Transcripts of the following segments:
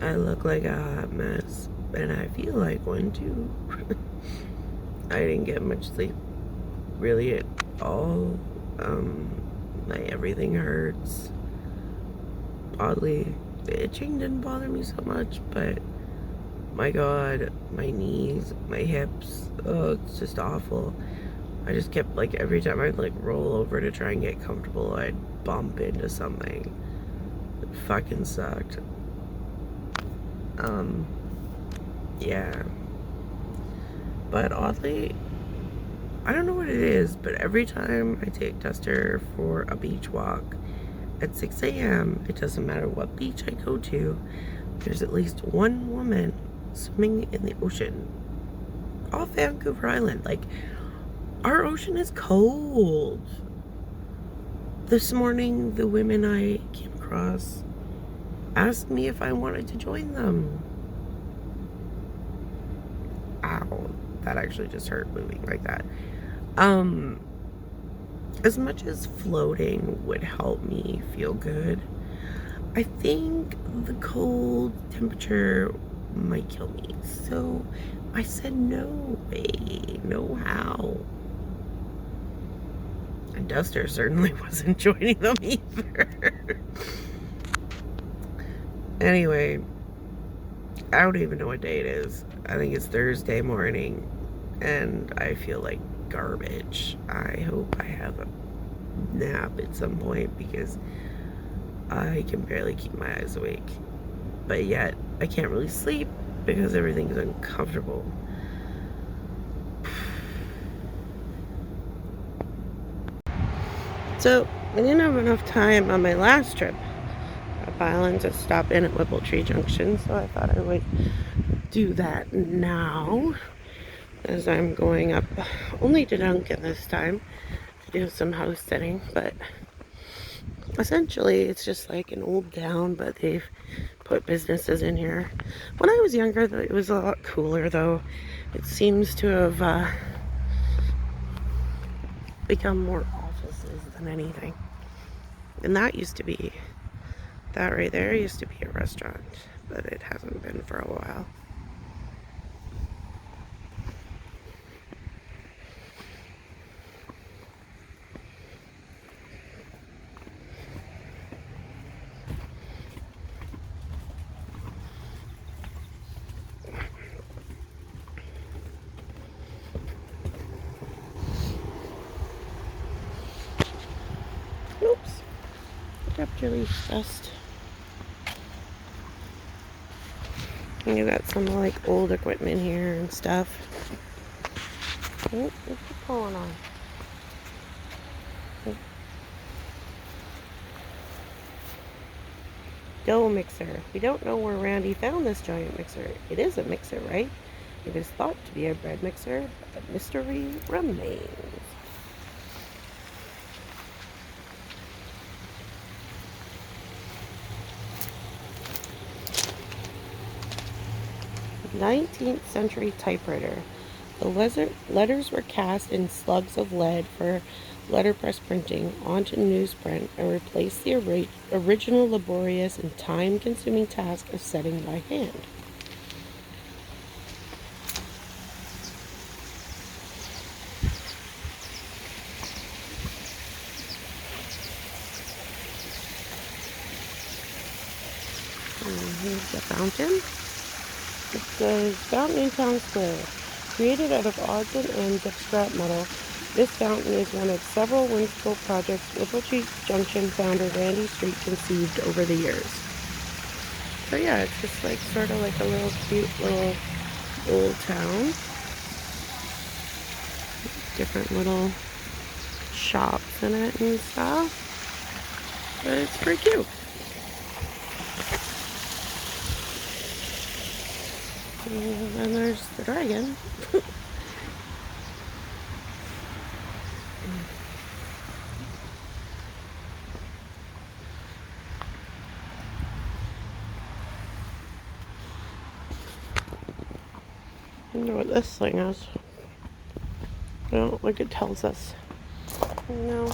I look like a hot mess, and I feel like one too. I didn't get much sleep, really at all. My everything hurts. Oddly, the itching didn't bother me so much, but my God, my knees, my hips, oh, it's just awful. I just kept, like, every time I'd, like, roll over to try and get comfortable, I'd bump into something. It fucking sucked. Yeah. But oddly, I don't know what it is, but every time I take Duster for a beach walk at 6 a.m., it doesn't matter what beach I go to, there's at least one woman swimming in the ocean. Off Vancouver Island. Like, our ocean is cold. This morning, the women I came across asked me if I wanted to join them. Ow, that actually just hurt moving like that. As much as floating would help me feel good, I think the cold temperature might kill me. So I said no way, no how. And Duster certainly wasn't joining them either. Anyway, I don't even know what day it is. I think it's Thursday morning, and I feel like garbage. I hope I have a nap at some point because I can barely keep my eyes awake. But yet, I can't really sleep because everything's uncomfortable. So, I didn't have enough time on my last trip up island to stop in at Whipple Junction, so I thought I would do that now as I'm going up only to Junction this time to do some house sitting. But essentially it's just like an old town, but they've put businesses in here. When I was younger, it was a lot cooler, though. It seems to have become more offices than anything. And that right there used to be a restaurant, but it hasn't been for a while. Oops, dropped your leaf dust. And you got some like old equipment here and stuff. Oh, what's going on? Dough mixer. We don't know where Randy found this giant mixer. It is a mixer, right? It is thought to be a bread mixer, but mystery remains. '19th century typewriter. The letters were cast in slugs of lead for letterpress printing onto newsprint and replaced the original laborious and time-consuming task of setting by hand. Here's the fountain. It says Fountain in Town Square. Created out of odds and ends of scrap metal, this fountain is one of several whimsical projects Whipple Junction founder Randy Street conceived over the years. So yeah, it's just like sort of like a little cute little old town. Different little shops in it and stuff. But it's pretty cute. And then there's the dragon. I wonder what this thing is. I don't like it tells us. No.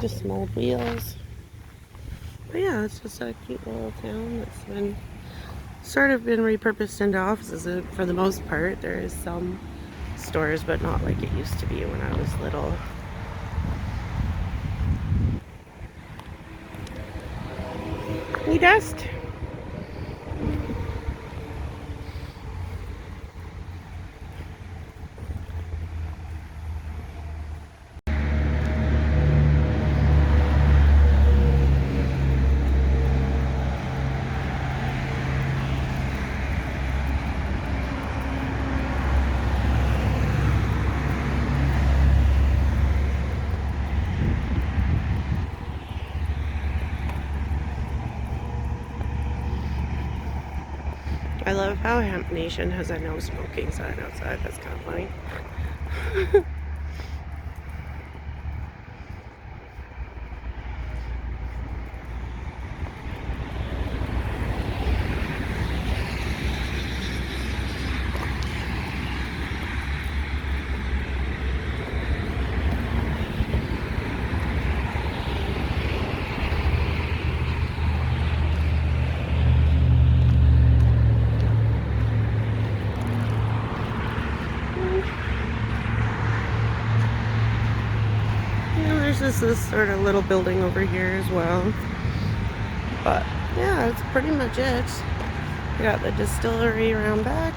Just some old wheels. But yeah, it's just a cute little town that's been sort of been repurposed into offices for the most part. There is some stores, but not like it used to be when I was little. Hey, Dust. I love how Hemp Nation has a no smoking sign outside. That's kind of funny. There's this sort of little building over here as well. But yeah, that's pretty much it. We got the distillery around back.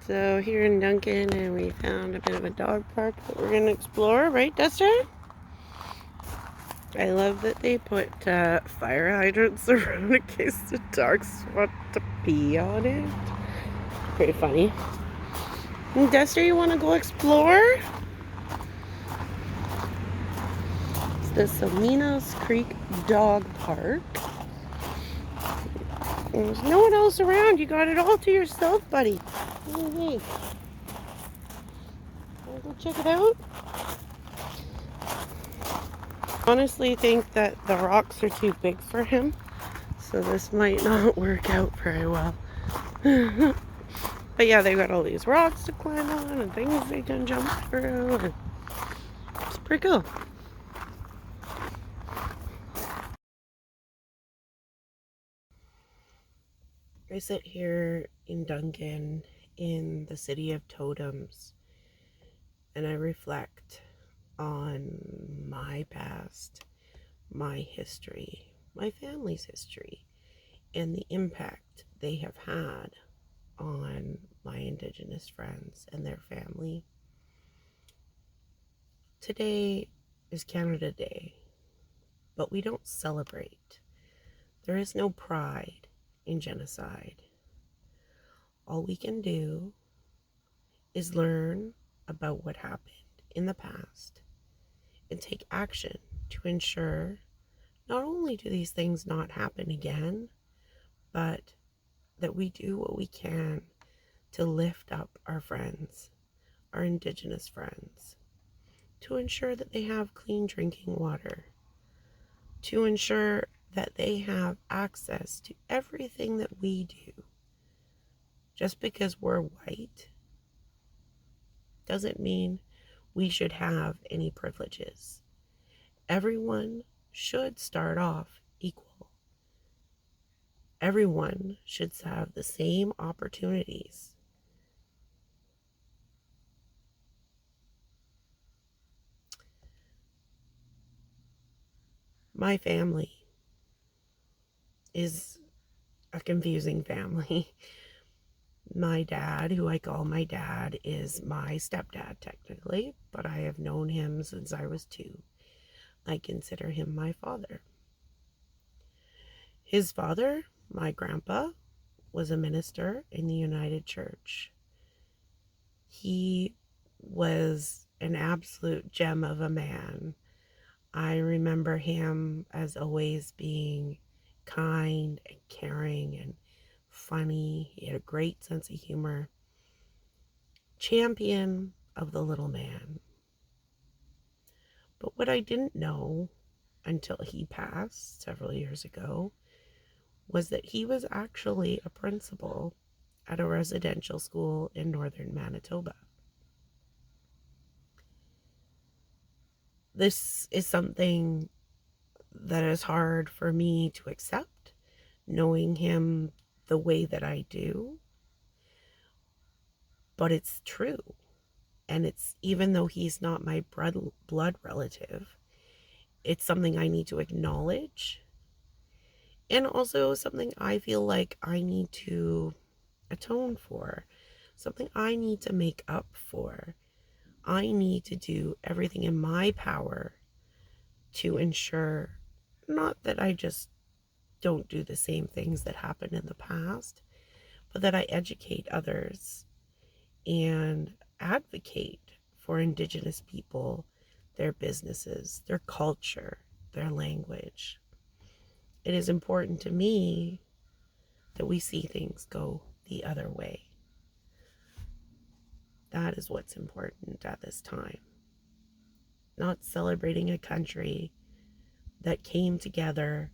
So here in Duncan, and we found a bit of a dog park that we're going to explore, right, Duster? I love that they put fire hydrants around in case the dogs want to pee on it. Pretty funny. And Duster, you want to go explore? It's the Somenos Creek Dog Park. There's no one else around. You got it all to yourself, buddy. What do you think? Want to go check it out? Honestly think that the rocks are too big for him, so this might not work out very well. But yeah, they've got all these rocks to climb on and things they can jump through, and it's pretty cool. I sit here in Duncan in the city of totems, and I reflect on my past, my history, my family's history, and the impact they have had on my Indigenous friends and their family. Today is Canada Day, but we don't celebrate. There is no pride in genocide. All we can do is learn about what happened in the past and take action to ensure not only do these things not happen again, but that we do what we can to lift up our friends, our Indigenous friends, to ensure that they have clean drinking water, to ensure that they have access to everything that we do. Just because we're white doesn't mean we should have any privileges. Everyone should start off equal. Everyone should have the same opportunities. My family is a confusing family. My dad, who I call my dad, is my stepdad technically, but I have known him since I was 2. I consider him my father. His father, my grandpa, was a minister in the United Church. He was an absolute gem of a man. I remember him as always being kind and caring and funny. He had a great sense of humor. Champion of the little man. But what I didn't know until he passed several years ago was that he was actually a principal at a residential school in northern Manitoba. This is something that is hard for me to accept, knowing him the way that I do, but it's true. And it's, even though he's not my blood relative, it's something I need to acknowledge, and also something I feel like I need to atone for, something I need to make up for. I need to do everything in my power to ensure, not that I just don't do the same things that happened in the past, but that I educate others and advocate for Indigenous people, their businesses, their culture, their language. It is important to me that we see things go the other way. That is what's important at this time. Not celebrating a country that came together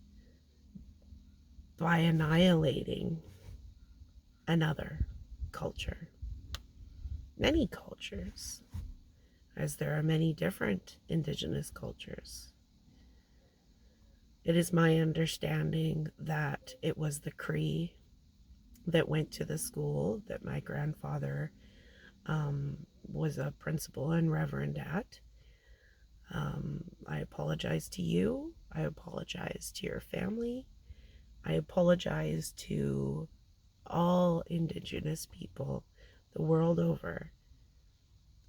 by annihilating another culture. Many cultures, as there are many different Indigenous cultures. It is my understanding that it was the Cree that went to the school that my grandfather was a principal and reverend at. I apologize to you. I apologize to your family. I apologize to all Indigenous people the world over.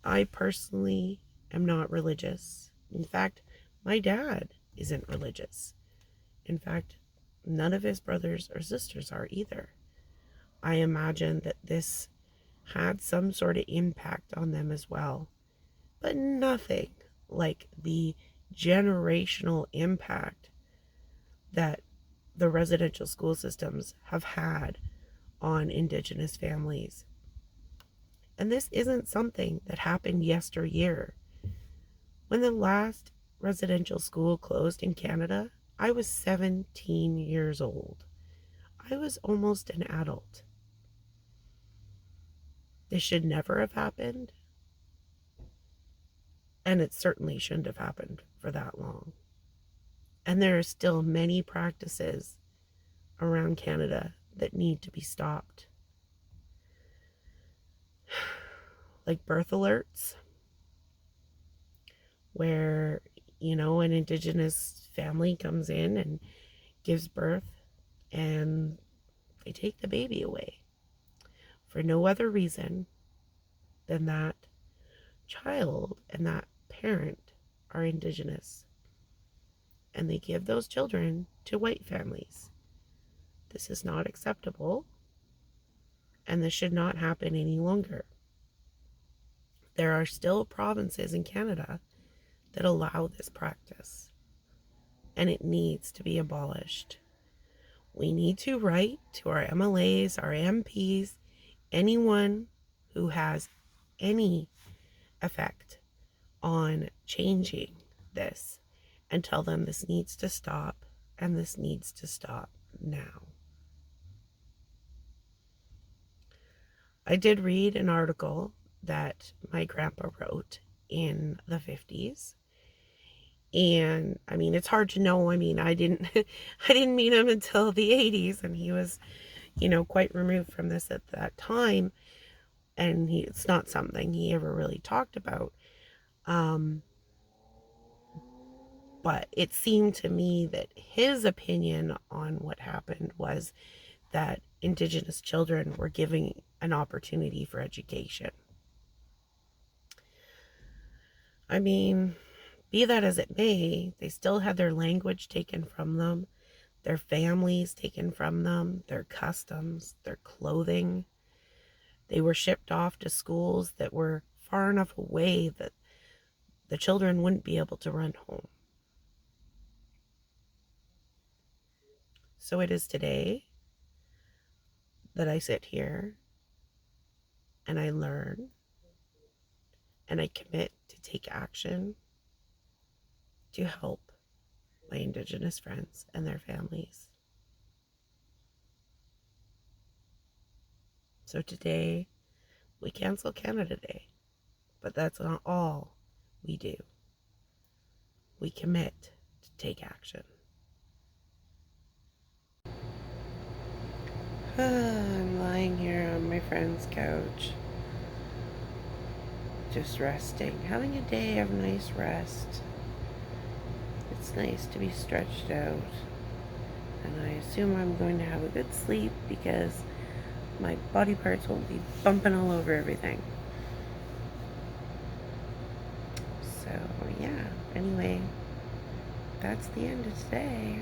I personally am not religious. In fact, my dad isn't religious. In fact, none of his brothers or sisters are either. I imagine that this had some sort of impact on them as well, but nothing like the generational impact that the residential school systems have had on Indigenous families. And this isn't something that happened yesteryear. When the last residential school closed in Canada, I was 17 years old. I was almost an adult. This should never have happened, and it certainly shouldn't have happened for that long. And there are still many practices around Canada that need to be stopped. Like birth alerts, where, an Indigenous family comes in and gives birth and they take the baby away for no other reason than that child and that parent are Indigenous. And they give those children to white families. This is not acceptable, and this should not happen any longer. There are still provinces in Canada that allow this practice, and it needs to be abolished. We need to write to our MLAs, our MPs, anyone who has any effect on changing this, and tell them this needs to stop, and this needs to stop now. I did read an article that my grandpa wrote in the 50s. And I mean, it's hard to know. I mean, I didn't meet him until the 80s, and he was, quite removed from this at that time. And it's not something he ever really talked about. But it seemed to me that his opinion on what happened was that Indigenous children were given an opportunity for education. I mean, be that as it may, they still had their language taken from them, their families taken from them, their customs, their clothing. They were shipped off to schools that were far enough away that the children wouldn't be able to run home. So it is today that I sit here and I learn and I commit to take action to help my Indigenous friends and their families. So today, we cancel Canada Day, but that's not all we do. we commit to take action. I'm lying here on my friend's couch, just resting, having a day of nice rest. It's nice to be stretched out, and I assume I'm going to have a good sleep because my body parts won't be bumping all over everything. So yeah, anyway, that's the end of today.